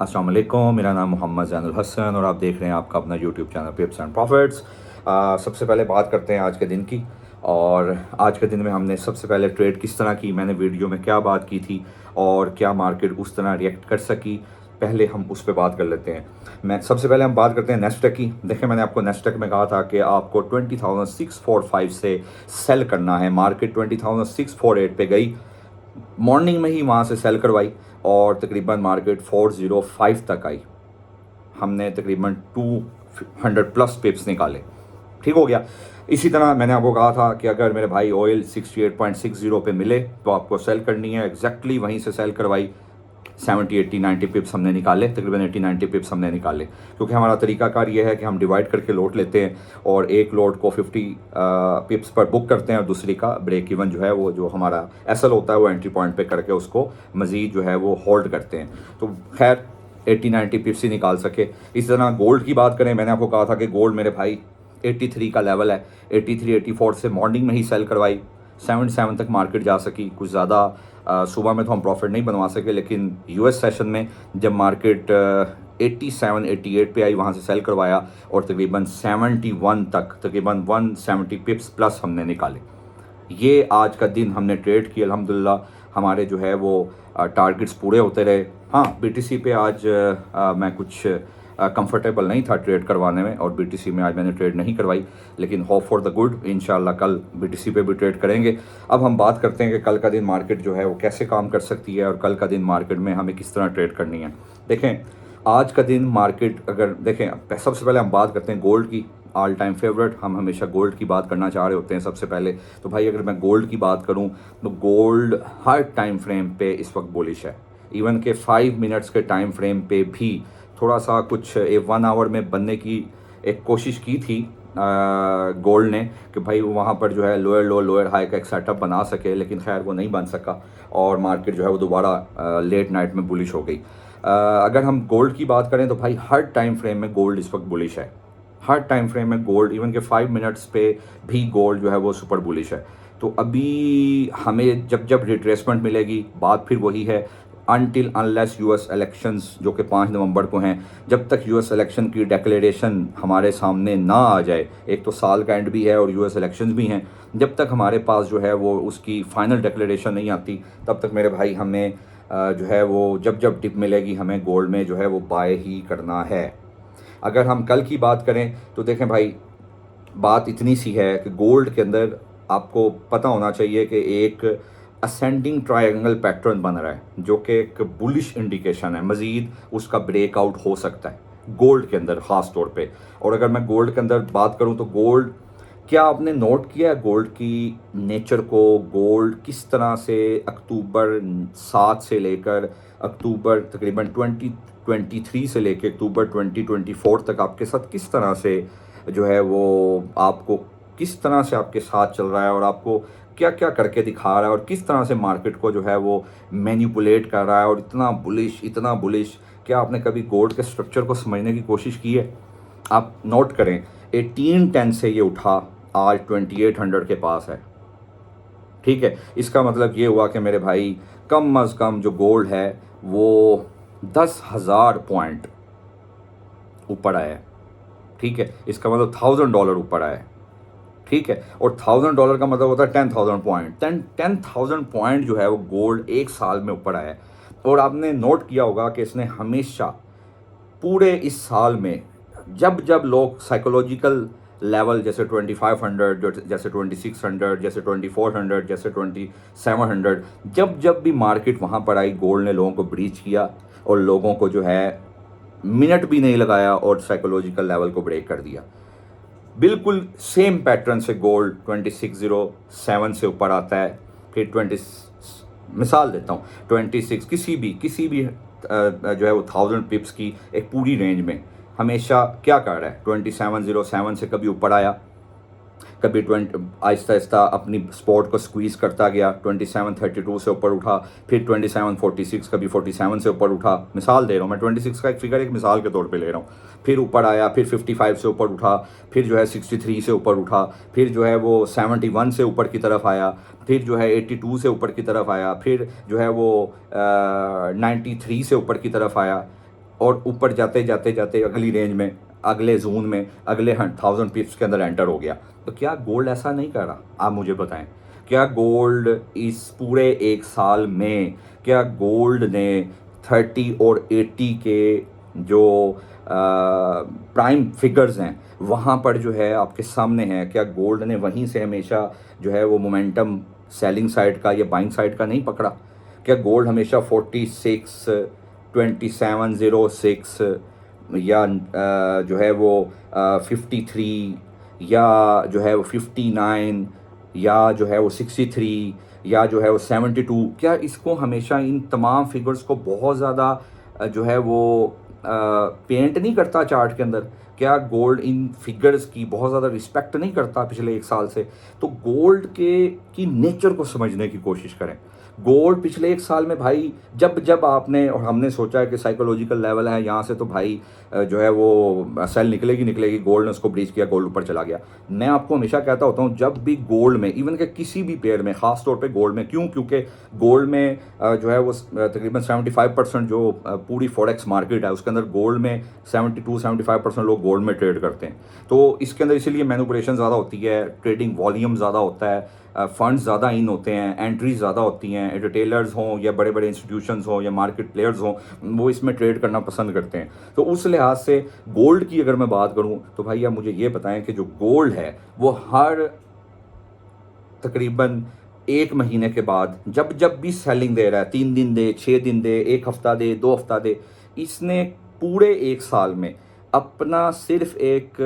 अस्सलाम वालेकुम, मेरा नाम मोहम्मद ज़ैनुल हसन और आप देख रहे हैं आपका अपना YouTube channel tips and profits. सबसे पहले बात करते हैं आज के दिन की। और आज के दिन में हमने सबसे पहले ट्रेड किस तरह की, मैंने वीडियो में क्या बात की थी और क्या मार्केट उस तरह रिएक्ट कर सकी, पहले हम उस पर बात कर लेते हैं। मैं सबसे पहले हम बात करते हैं नेस्डैक की। देखिए, मैंने आपको नेस्डैक में कहा था कि आपको 20,645 से सेल करना है। मार्केट 20,648 पे गई, मॉर्निंग में ही वहाँ से सेल करवाई और तकरीबन मार्केट 405 तक आई। हमने तकरीबन 200 प्लस पिप्स निकाले, ठीक हो गया। इसी तरह मैंने आपको कहा था कि अगर मेरे भाई ऑयल 68.60 पे मिले तो आपको सेल करनी है। एग्जैक्टली वहीं से सेल करवाई, 70 80 90 पिप्स हमने निकाले, तकरीबन 80 90 पिप्स हमने निकाले। क्योंकि हमारा तरीकाकार ये है कि हम डिवाइड करके लोड लेते हैं और एक लोड को 50 पिप्स पर बुक करते हैं और दूसरी का ब्रेक इवन जो है वो जो हमारा एसएल होता है वो एंट्री पॉइंट पे करके उसको मज़ीद जो है वो होल्ड करते हैं। तो खैर 80 90 पिप्स ही निकाल सके। इसी तरह गोल्ड की बात करें, मैंने आपको कहा था कि गोल्ड मेरे भाई 83 का लेवल है। 83 84 से मॉर्निंग में ही सेल करवाई, 77 तक मार्केट जा सकी। कुछ ज़्यादा सुबह में तो हम प्रॉफिट नहीं बनवा सके, लेकिन यूएस सेशन में जब मार्केट 87 88 पे आई वहाँ से सेल करवाया और तकरीबन 71 तक, तकरीबन 170 पिप्स प्लस हमने निकाले। ये आज का दिन हमने ट्रेड किया। अल्हम्दुलिल्लाह हमारे जो है वो टारगेट्स पूरे होते रहे। हाँ, बीटीसी पे आज मैं कुछ कंफर्टेबल नहीं था ट्रेड करवाने में और बीटीसी में आज मैंने ट्रेड नहीं करवाई, लेकिन होप फॉर द गुड, इंशाल्लाह कल बीटीसी पे भी ट्रेड करेंगे। अब हम बात करते हैं कि कल का दिन मार्केट जो है वो कैसे काम कर सकती है और कल का दिन मार्केट में हमें किस तरह ट्रेड करनी है। देखें, आज का दिन मार्केट अगर देखें, सबसे पहले हम बात करते हैं गोल्ड की। ऑल टाइम फेवरेट, हम हमेशा गोल्ड की बात करना चाह रहे होते हैं सबसे पहले। तो भाई अगर मैं गोल्ड की बात करूं तो गोल्ड हर टाइम फ्रेम पे इस वक्त बुलिश है। इवन के 5 मिनट्स के टाइम फ्रेम पे भी थोड़ा सा कुछ 1 आवर में बनने की एक कोशिश की थी गोल्ड ने कि भाई वहाँ पर जो है लोअर लो लोअर हाई का एक सेटअप बना सके, लेकिन खैर वो नहीं बन सका और मार्केट जो है वो दोबारा लेट नाइट में बुलिश हो गई। अगर हम गोल्ड की बात करें तो भाई हर टाइम फ्रेम में गोल्ड इस वक्त बुलिश है। हर टाइम फ्रेम में गोल्ड, इवन के 5 मिनट्स पे भी गोल्ड जो है वो सुपर बुलिश है। तो अभी हमें जब जब रिट्रेसमेंट मिलेगी, बात फिर वही है, अनटिल अनलेस यूएस इलेक्शंस जो कि 5 नवंबर को हैं, जब तक यूएस इलेक्शन की डिक्लेरेशन हमारे सामने ना आ जाए, एक तो साल का एंड भी है और यूएस इलेक्शंस भी हैं, जब तक हमारे पास जो है वो उसकी फाइनल डिक्लेरेशन नहीं आती, तब तक मेरे भाई हमें जो है वो जब जब टिप मिलेगी हमें गोल्ड में जो है वो बाय ही करना है। अगर हम कल की बात करें तो देखें भाई, बात इतनी सी है कि गोल्ड के अंदर आपको पता होना चाहिए कि एक असेंडिंग ट्रायंगल पैटर्न बन रहा है जो कि एक बुलिश इंडिकेशन है। मज़ीद उसका ब्रेकआउट हो सकता है गोल्ड के अंदर ख़ास तौर पे। और अगर मैं गोल्ड के अंदर बात करूं तो गोल्ड, क्या आपने नोट किया है गोल्ड की नेचर को? गोल्ड किस तरह से अक्टूबर 7 से लेकर अक्टूबर तकरीबन 2023 से लेकर अक्टूबर 2024 तक आपके साथ किस तरह से जो है वो आपको किस तरह से आपके साथ चल रहा है और आपको क्या क्या करके दिखा रहा है और किस तरह से मार्केट को जो है वो मैनिपुलेट कर रहा है और इतना बुलिश, इतना बुलिश। क्या आपने कभी गोल्ड के स्ट्रक्चर को समझने की कोशिश की है? आप नोट करें, 1810 से ये उठा, आज 2800 के पास है, ठीक है। इसका मतलब ये हुआ कि मेरे भाई कम अज़ कम जो गोल्ड है वो 10,000 पॉइंट ऊपर आया है, ठीक है। इसका मतलब $1,000 ऊपर आया है, ठीक है। और $1,000 का मतलब होता है 10,000 पॉइंट। 10,000 पॉइंट जो है वो गोल्ड एक साल में ऊपर आया है। और आपने नोट किया होगा कि इसने हमेशा पूरे इस साल में जब जब लोग साइकोलॉजिकल लेवल जैसे 2500, जैसे 2600, जैसे 2400, जैसे 2700, जब जब भी मार्केट वहाँ पर आई, गोल्ड ने लोगों को ब्रीच किया और लोगों को जो है मिनट भी नहीं लगाया और साइकोलॉजिकल लेवल को ब्रेक कर दिया। बिल्कुल सेम पैटर्न से गोल्ड 2607 से ऊपर आता है, फिर 20, मिसाल देता हूँ 26, किसी भी जो है वो 1000 पिप्स की एक पूरी रेंज में हमेशा क्या कर रहा है, 2707 से कभी ऊपर आया, कभी 20 आहिस्ता आहिस्ता अपनी स्पोर्ट को स्क्वीज़ करता गया, 2732 से ऊपर उठा, फिर 2746, कभी 47 से ऊपर उठा। मिसाल दे रहा हूँ मैं, 26 का एक फिगर एक मिसाल के तौर पे ले रहा हूँ। फिर ऊपर आया, फिर 55 से ऊपर उठा, फिर जो है 63 से ऊपर उठा, फिर जो है वो 71 से ऊपर की तरफ आया, फिर जो है 82 से ऊपर की तरफ आया, फिर जो है वो 93 से ऊपर की तरफ आया। और ऊपर जाते जाते जाते अगली रेंज में, अगले जोन में, अगले 1000 पिप्स के अंदर एंटर हो गया। तो क्या गोल्ड ऐसा नहीं कर रहा? आप मुझे बताएं, क्या गोल्ड इस पूरे एक साल में, क्या गोल्ड ने 30 और 80 के जो प्राइम फिगर्स हैं वहाँ पर जो है आपके सामने है, क्या गोल्ड ने वहीं से हमेशा जो है वो मोमेंटम सेलिंग साइड का या बाइंग साइड का नहीं पकड़ा? क्या गोल्ड हमेशा 46, 2706 या जो है वो 53 या जो है वो 59 या जो है वो 63 या जो है वो 72, क्या इसको हमेशा इन तमाम फिगर्स को बहुत ज़्यादा जो है वो पेंट नहीं करता चार्ट के अंदर? क्या गोल्ड इन फिगर्स की बहुत ज़्यादा रिस्पेक्ट नहीं करता पिछले एक साल से? तो गोल्ड के की नेचर को समझने की कोशिश करें। गोल्ड पिछले एक साल में भाई, जब जब आपने और हमने सोचा है कि साइकोलॉजिकल लेवल है यहाँ से तो भाई जो है वो सेल निकलेगी निकलेगी, गोल्ड ने उसको ब्रीच किया, गोल्ड ऊपर चला गया। मैं आपको हमेशा कहता होता हूँ, जब भी गोल्ड में, इवन के किसी भी पेयर में, ख़ास तौर पे गोल्ड में, क्यों? क्योंकि गोल्ड में जो है वो तकरीबन 75% जो पूरी फॉरेक्स मार्केट है उसके अंदर गोल्ड में 72-75% लोग गोल्ड में ट्रेड करते हैं। तो इसके अंदर इसीलिए मैनिपुलेशन ज़्यादा होती है, ट्रेडिंग वॉल्यूम ज़्यादा होता है, फंड्स ज़्यादा इन होते हैं, एंट्रीज ज़्यादा होती हैं, रिटेलर्स हों या बड़े बड़े इंस्टीट्यूशंस हों या मार्केट प्लेयर्स हों, वो इसमें ट्रेड करना पसंद करते हैं। तो उस लिहाज से गोल्ड की अगर मैं बात करूं तो भाई आप मुझे ये बताएं कि जो गोल्ड है वो हर तकरीबन एक महीने के बाद जब जब भी सेलिंग दे रहा है, 3 दिन दे, 6 दिन दे, 1 हफ्ता दे, 2 हफ्ता दे, इसने पूरे एक साल में अपना सिर्फ एक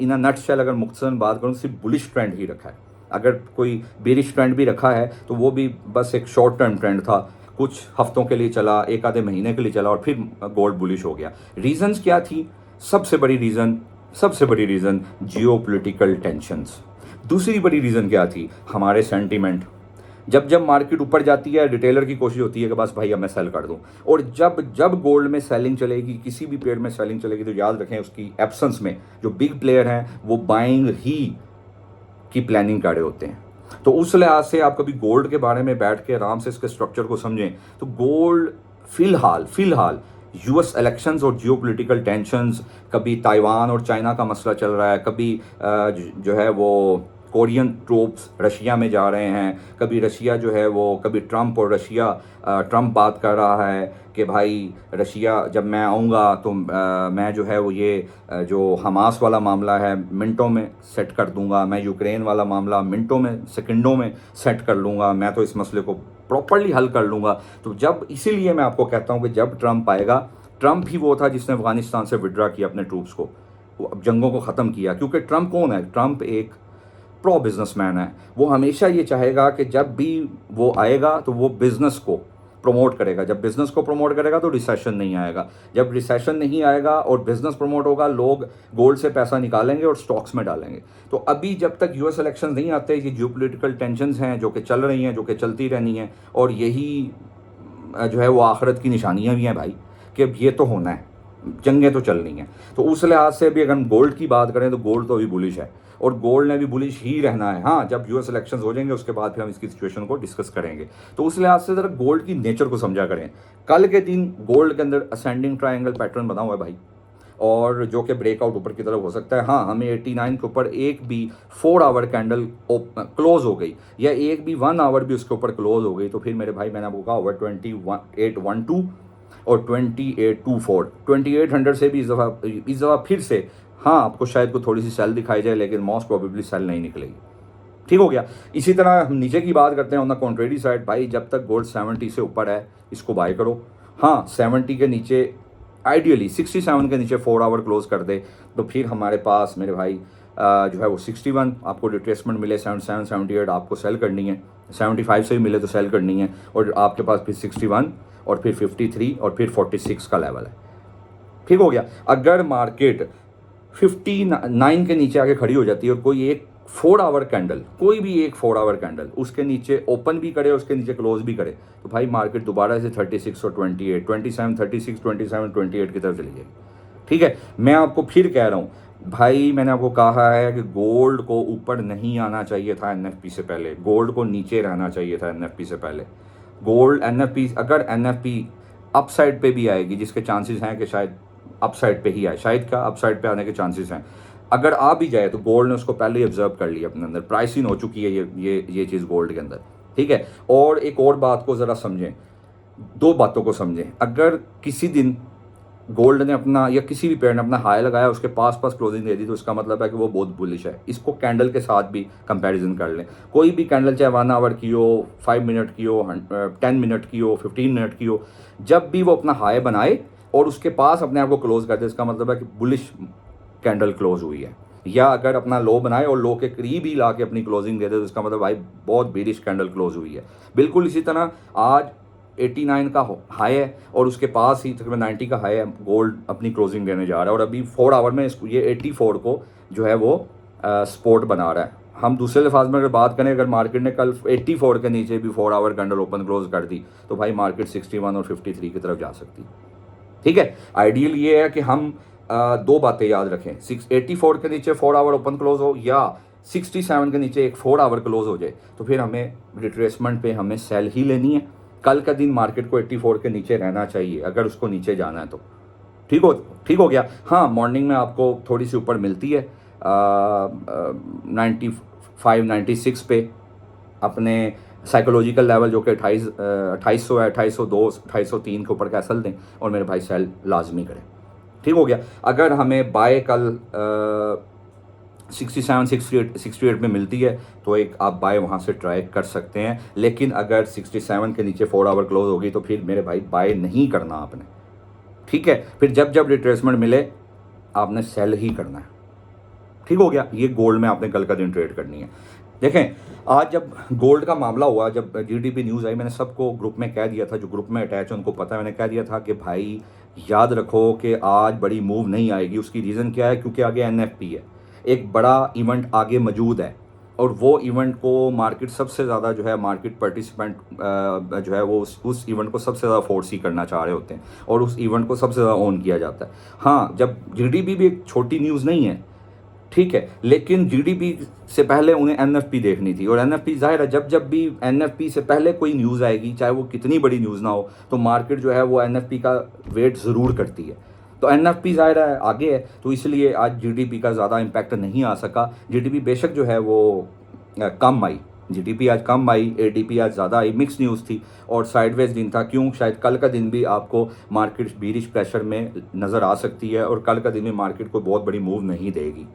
इन अ नटशेल अगर मुख्तसरन बात करूँ, सिर्फ बुलिश ट्रेंड ही रखा है। अगर कोई बेरिश ट्रेंड भी रखा है तो वो भी बस एक शॉर्ट टर्म ट्रेंड था, कुछ हफ्तों के लिए चला, एक आधे महीने के लिए चला और फिर गोल्ड बुलिश हो गया। रीजंस क्या थी? सबसे बड़ी रीज़न जियो पोलिटिकल टेंशंस। दूसरी बड़ी रीज़न क्या थी? हमारे सेंटीमेंट। जब जब मार्केट ऊपर जाती है, रिटेलर की कोशिश होती है कि बस भाई अब मैं सेल कर दूं, और जब जब गोल्ड में सेलिंग चलेगी, किसी भी पेयर में सेलिंग चलेगी, तो याद रखें उसकी एब्सेंस में जो बिग प्लेयर हैं वो बाइंग ही की प्लानिंग कर रहे होते हैं। तो उस लिहाज से आप कभी गोल्ड के बारे में बैठ के आराम से इसके स्ट्रक्चर को समझें तो गोल्ड फिलहाल यूएस इलेक्शंस और जियोपॉलिटिकल टेंशंस, कभी ताइवान और चाइना का मसला चल रहा है, कभी जो है वो कोरियन ट्रूप्स रशिया में जा रहे हैं, कभी रशिया जो है वो, कभी ट्रंप और रशिया, ट्रंप बात कर रहा है कि भाई रशिया जब मैं आऊँगा तो मैं जो है वो ये जो हमास वाला मामला है मिनटों में सेट कर दूंगा, मैं यूक्रेन वाला मामला मिनटों में, सेकंडों में सेट कर लूँगा, मैं तो इस मसले को प्रॉपर्ली हल कर लूँगा। तो जब, इसीलिए मैं आपको कहता हूँ कि जब ट्रंप आएगा, ट्रंप ही वो था जिसने अफगानिस्तान से विड्रा किया अपने ट्रूप्स को, वो जंगों को ख़त्म किया। क्योंकि ट्रंप कौन है? ट्रंप एक प्रो बिजनेसमैन है। वो हमेशा ये चाहेगा कि जब भी वो आएगा तो वो बिज़नेस को प्रमोट करेगा। जब बिज़नेस को प्रमोट करेगा तो रिसेशन नहीं आएगा। जब रिसेशन नहीं आएगा और बिज़नेस प्रमोट होगा, लोग गोल्ड से पैसा निकालेंगे और स्टॉक्स में डालेंगे। तो अभी जब तक यूएस इलेक्शन नहीं आते, ये जियोपॉलिटिकल टेंशंस हैं जो कि चल रही हैं, जो कि चलती रहनी हैं, और यही जो है वो आखिरत की निशानियाँ भी हैं भाई, कि ये तो होना है, जंगें तो चलनी हैं। तो उस लिहाज से भी अगर हम गोल्ड की बात करें तो गोल्ड तो अभी बुलिश है और गोल्ड ने भी बुलिश ही रहना है। हाँ, जब यूएस इलेक्शंस हो जाएंगे उसके बाद फिर हम इसकी सिचुएशन को डिस्कस करेंगे। तो उस लिहाज से ज़रा गोल्ड की नेचर को समझा करें। कल के दिन गोल्ड के अंदर असेंडिंग ट्रायंगल पैटर्न बना हुआ है भाई, और जो कि ब्रेकआउट ऊपर की तरफ हो सकता है। हाँ, हमें 89 के ऊपर एक भी 4 आवर कैंडल क्लोज हो गई या एक भी 1 आवर भी उसके ऊपर क्लोज हो गई तो फिर मेरे भाई, मैंने आपको कहा ओवर 2812 और 2824, 2800 से भी इस दफ़ा फिर से, हाँ, आपको शायद को थोड़ी सी सेल दिखाई जाए लेकिन मोस्ट प्रोबेबली सेल नहीं निकलेगी। ठीक हो गया। इसी तरह हम नीचे की बात करते हैं ऑन द कॉन्ट्रेरी साइड। भाई जब तक गोल्ड 70 से ऊपर है इसको बाय करो। हाँ, 70 के नीचे, आइडियली 67 के नीचे 4 आवर क्लोज कर दे तो फिर हमारे पास मेरे भाई जो है वो 61 आपको रिट्रेसमेंट मिले, 77 78 आपको सेल करनी है, 75 से भी मिले तो सेल करनी है, और आपके पास फिर 61 और फिर 53 और फिर 46 का लेवल है। ठीक हो गया। अगर मार्केट 59 के नीचे आके खड़ी हो जाती है और कोई एक 4 आवर कैंडल, कोई भी एक 4 आवर कैंडल उसके नीचे ओपन भी करे, उसके नीचे क्लोज भी करे, तो भाई मार्केट दोबारा से 36 और 28, 27, 36, 27, 28 की तरफ चली जाएगी। ठीक है। मैं आपको फिर कह रहा हूँ भाई, मैंने आपको कहा है कि गोल्ड को ऊपर नहीं आना चाहिए था एनएफपी से पहले, गोल्ड को नीचे रहना चाहिए था एनएफपी से पहले। गोल्ड एनएफपी, अगर एनएफपी अपसाइड पे भी आएगी, जिसके चांसेस हैं कि शायद अपसाइड पे ही आए, शायद क्या अपसाइड पे आने के चांसेस हैं। अगर आ भी जाए तो गोल्ड ने उसको पहले ही ऑब्जर्व कर लिया अपने अंदर, प्राइसिंग हो चुकी है ये चीज़ गोल्ड के अंदर, ठीक है। और एक और बात को ज़रा समझें, दो बातों को समझें। अगर किसी दिन गोल्ड ने अपना या किसी भी पेयर ने अपना हाई लगाया, उसके पास क्लोजिंग दे दी, तो इसका मतलब है कि वो बहुत बुलिश है। इसको कैंडल के साथ भी कंपैरिजन कर लें। कोई भी कैंडल चाहे 1 आवर की हो, 5 मिनट की हो, 10 मिनट की हो, 15 मिनट की हो, जब भी वो अपना हाई बनाए और उसके पास अपने आप को क्लोज कर दे, इसका मतलब है कि बुलिश कैंडल क्लोज हुई है। या अगर अपना लो बनाए और लो के करीब ही ला के अपनी क्लोजिंग दे दे, तो इसका मतलब भाई बहुत बेरिश कैंडल क्लोज हुई है। बिल्कुल इसी तरह आज 89 का हाई है और उसके पास ही तकरीबन 90 का हाई है, गोल्ड अपनी क्लोजिंग देने जा रहा है और अभी 4 आवर में इसको ये 84 को जो है वो सपोर्ट बना रहा है। हम दूसरे लिफाज में अगर बात करें, अगर मार्केट ने कल 84 के नीचे भी 4 आवर कैंडल ओपन क्लोज कर दी, तो भाई मार्केट 61 और 53 की तरफ जा सकती, ठीक है। आइडियल ये है कि हम दो बातें याद रखें, 84 के नीचे 4 आवर ओपन क्लोज हो या 67 के नीचे एक 4 आवर क्लोज हो जाए, तो फिर हमें रिट्रेसमेंट पे हमें सेल ही लेनी है। कल का दिन मार्केट को 84 के नीचे रहना चाहिए अगर उसको नीचे जाना है तो, ठीक हो गया। हाँ, मॉर्निंग में आपको थोड़ी सी ऊपर मिलती है 95 96 पे अपने साइकोलॉजिकल लेवल, जो कि 2800 है, 2802 2803 के ऊपर कैसल दें और मेरे भाई सेल लाजमी करें, ठीक हो गया। अगर हमें बाय कल 67 68 में मिलती है तो एक आप बाय वहाँ से ट्राई कर सकते हैं, लेकिन अगर 67 के नीचे 4 आवर क्लोज होगी तो फिर मेरे भाई बाय नहीं करना आपने, ठीक है। फिर जब जब रिट्रेसमेंट मिले आपने सेल ही करना है, ठीक हो गया। ये गोल्ड में आपने कल का दिन ट्रेड करनी है। देखें, आज जब गोल्ड का मामला हुआ, जब जीडीपी न्यूज़ आई, मैंने सबको ग्रुप में कह दिया था, जो ग्रुप में अटैच है उनको पता है, मैंने कह दिया था कि भाई याद रखो कि आज बड़ी मूव नहीं आएगी। उसकी रीज़न क्या है? क्योंकि आगे एनएफपी है, एक बड़ा इवेंट आगे मौजूद है और वो इवेंट को मार्केट सबसे ज़्यादा जो है मार्केट पार्टिसिपेंट जो है वो उस इवेंट को सबसे ज़्यादा फोर्सी करना चाह रहे होते हैं और उस इवेंट को सबसे ज़्यादा ऑन किया जाता है। हाँ, जब जीडीपी भी एक छोटी न्यूज़ नहीं है, ठीक है, लेकिन जीडीपी से पहले उन्हें एनएफपी देखनी थी और एनएफपी जाहिर है जब भी एनएफपी से पहले कोई न्यूज़ आएगी, चाहे वो कितनी बड़ी न्यूज़ ना हो, तो मार्केट जो है वो एनएफपी का वेट ज़रूर करती है। तो एनएफपी जाहिर है आगे है, तो इसलिए आज जीडीपी का ज़्यादा इम्पैक्ट नहीं आ सका। जीडीपी बेशक जो है वो कम आई, जीडीपी आज कम आई, एडीपी आज ज़्यादा आई, मिक्स न्यूज़ थी और साइडवेज दिन था। क्यों? शायद कल का दिन भी आपको मार्केट बीरिश प्रेशर में नज़र आ सकती है और कल का दिन में मार्केट को बहुत बड़ी मूव नहीं देगी,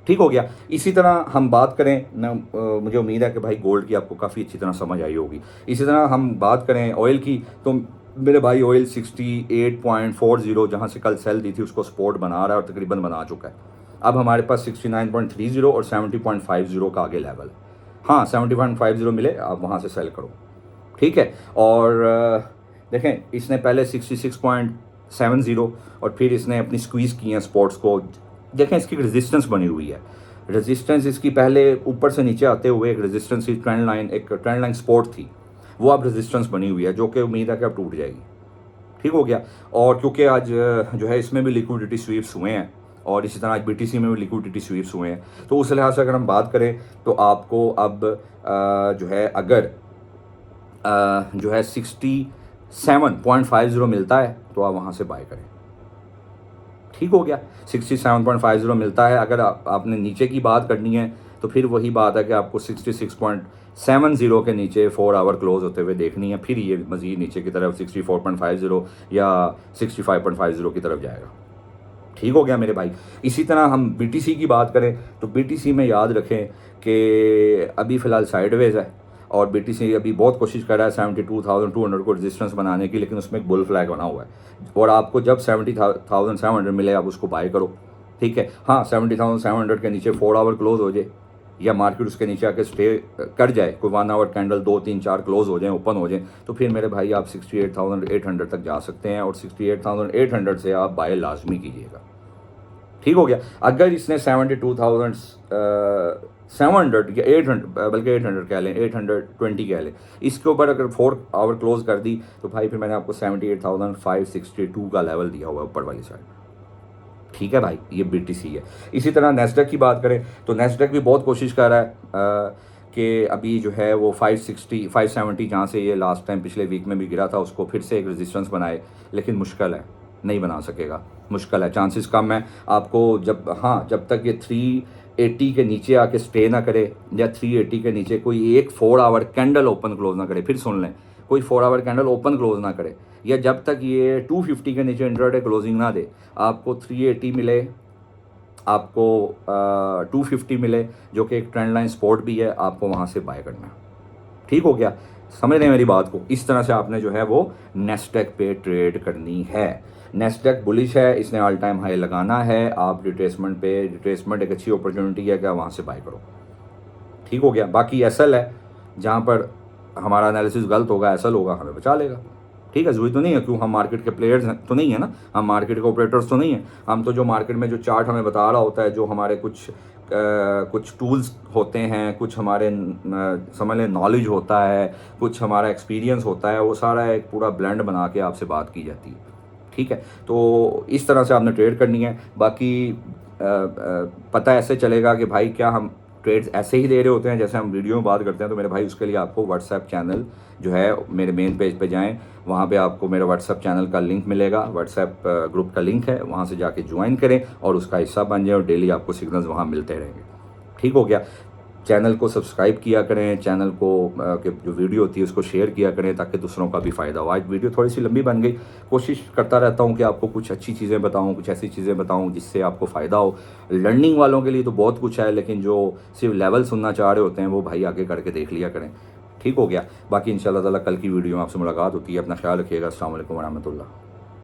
ठीक हो गया। इसी तरह हम बात करें ना, मुझे उम्मीद है कि भाई गोल्ड की आपको काफ़ी अच्छी तरह समझ आई होगी। इसी तरह हम बात करें ऑयल की, तो मेरे भाई ऑयल 68.40 जहाँ से कल सेल दी थी उसको सपोर्ट बना रहा है और तकरीबन बना चुका है। अब हमारे पास 69.30 और 70.50 का आगे लेवल है। हाँ, 70.50 मिले आप वहाँ से सेल करो, ठीक है। और देखें, इसने पहले 66.70 और फिर इसने अपनी स्क्वीज़ की है स्पॉट्स को। देखें, इसकी रेजिस्टेंस बनी हुई है, रेजिस्टेंस इसकी पहले ऊपर से नीचे आते हुए एक रेजिस्टेंस की ट्रेंड लाइन सपोर्ट थी, वो अब रेजिस्टेंस बनी हुई है, जो कि उम्मीद है कि अब टूट जाएगी, ठीक हो गया। और क्योंकि आज जो है इसमें भी लिक्विडिटी स्वीप्स हुए हैं और इसी तरह आज बीटीसी में भी लिक्विडिटी स्वीप्स हुए हैं, तो उस लिहाज से अगर हम बात करें तो आपको अब जो है अगर जो है 67.50 मिलता है तो आप वहाँ से बाय करें, ठीक हो गया। 67.50 मिलता है। अगर आपने नीचे की बात करनी है तो फिर वही बात है कि आपको 66.70 के नीचे 4 आवर क्लोज होते हुए देखनी है, फिर ये मज़ीद नीचे की तरफ 64.50 या 65.50 की तरफ जाएगा, ठीक हो गया मेरे भाई। इसी तरह हम बीटीसी की बात करें तो बीटीसी में याद रखें कि अभी फ़िलहाल साइडवेज है और बीटीसी अभी बहुत कोशिश कर रहा है 72,200 को रेजिस्टेंस बनाने की, लेकिन उसमें एक बुल फ्लैग बना हुआ है और आपको जब 70,700 मिले आप उसको बाय करो, ठीक है। हाँ, 70,700 के नीचे 4 आवर क्लोज हो जाए या मार्केट उसके नीचे आके स्टे कर जाए, कोई 1 आवर कैंडल 2 3 4 क्लोज हो जाए, ओपन हो जाए, तो फिर मेरे भाई आप 68,800 तक जा सकते हैं और 68,800 से आप बाय लाजमी कीजिएगा, ठीक हो गया। अगर इसने 72,700 या 800 बल्कि 800 कह लें, 820 कह लें, इसके ऊपर अगर 4 आवर क्लोज कर दी तो भाई फिर मैंने आपको 78,562 का लेवल दिया हुआ है ऊपर वाली साइड, ठीक है भाई। ये बीटीसी है। इसी तरह नेस्डक की बात करें तो नेस्डक भी बहुत कोशिश कर रहा है कि अभी जो है वो 560 570 जहाँ से ये लास्ट टाइम पिछले वीक में भी गिरा था उसको फिर से एक रेजिस्टेंस बनाए, लेकिन मुश्किल है, नहीं बना सकेगा, मुश्किल है, चांसेस कम है आपको। जब तक ये 380 के नीचे आके स्टे ना करे या 380 के नीचे कोई एक 4 आवर कैंडल ओपन क्लोज ना करे, फिर सुन लें, कोई 4 आवर कैंडल ओपन क्लोज ना करे, या जब तक ये 250 के नीचे इंट्राडे क्लोजिंग ना दे, आपको 380 मिले, आपको 250 मिले, जो कि एक ट्रेंड लाइन सपोर्ट भी है, आपको वहाँ से बाय करना है। ठीक हो गया, समझ रहे हैं मेरी बात को? इस तरह से आपने जो है वो नेस्डेक पे ट्रेड करनी है। नेस्डेक बुलिश है, इसने ऑल टाइम हाई लगाना है, आप रिट्रेसमेंट एक अच्छी अपॉर्चुनिटी है कि आप वहाँ से बाय करो। ठीक हो गया। बाकी एसएल है, जहाँ पर हमारा एनालिसिस गलत होगा, एसएल होगा, हमें बचा लेगा। ठीक है, जरूरी तो नहीं है, क्यों हम मार्केट के प्लेयर्स हैं तो नहीं है ना, हम मार्केट के ऑपरेटर्स तो नहीं हैं, हम तो जो मार्केट में जो चार्ट हमें बता रहा होता है, जो हमारे कुछ टूल्स होते हैं, कुछ हमारे समझ लें नॉलेज होता है, कुछ हमारा एक्सपीरियंस होता है, वो सारा एक पूरा ब्लेंड बना के आपसे बात की जाती है। ठीक है, तो इस तरह से आपने ट्रेड करनी है। बाकी पता ऐसे चलेगा कि भाई क्या हम ट्रेड्स ऐसे ही दे रहे होते हैं जैसे हम वीडियो में बात करते हैं, तो मेरे भाई उसके लिए आपको व्हाट्सएप चैनल जो है, मेरे मेन पेज पे जाएं, वहाँ पे आपको मेरे व्हाट्सएप चैनल का लिंक मिलेगा, व्हाट्सएप ग्रुप का लिंक है, वहाँ से जाके ज्वाइन करें और उसका हिस्सा बन जाए और डेली आपको सिग्नल्स वहाँ मिलते रहेंगे। ठीक हो गया। चैनल को सब्सक्राइब किया करें, चैनल को कि जो वीडियो होती है उसको शेयर किया करें ताकि दूसरों का भी फ़ायदा हो। आज वीडियो थोड़ी सी लंबी बन गई, कोशिश करता रहता हूँ कि आपको कुछ अच्छी चीज़ें बताऊँ, कुछ ऐसी चीज़ें बताऊँ जिससे आपको फ़ायदा हो। लर्निंग वालों के लिए तो बहुत कुछ है, लेकिन जो सिर्फ लेवल सुनना चाह रहे होते हैं वो भाई आगे करके देख लिया करें। ठीक हो गया। बाकी इंशाल्लाह ताला कल की वीडियो में आपसे मुलाकात होती है। अपना ख्याल रखिएगा। अस्सलाम वालेकुम व रहमतुल्लाह।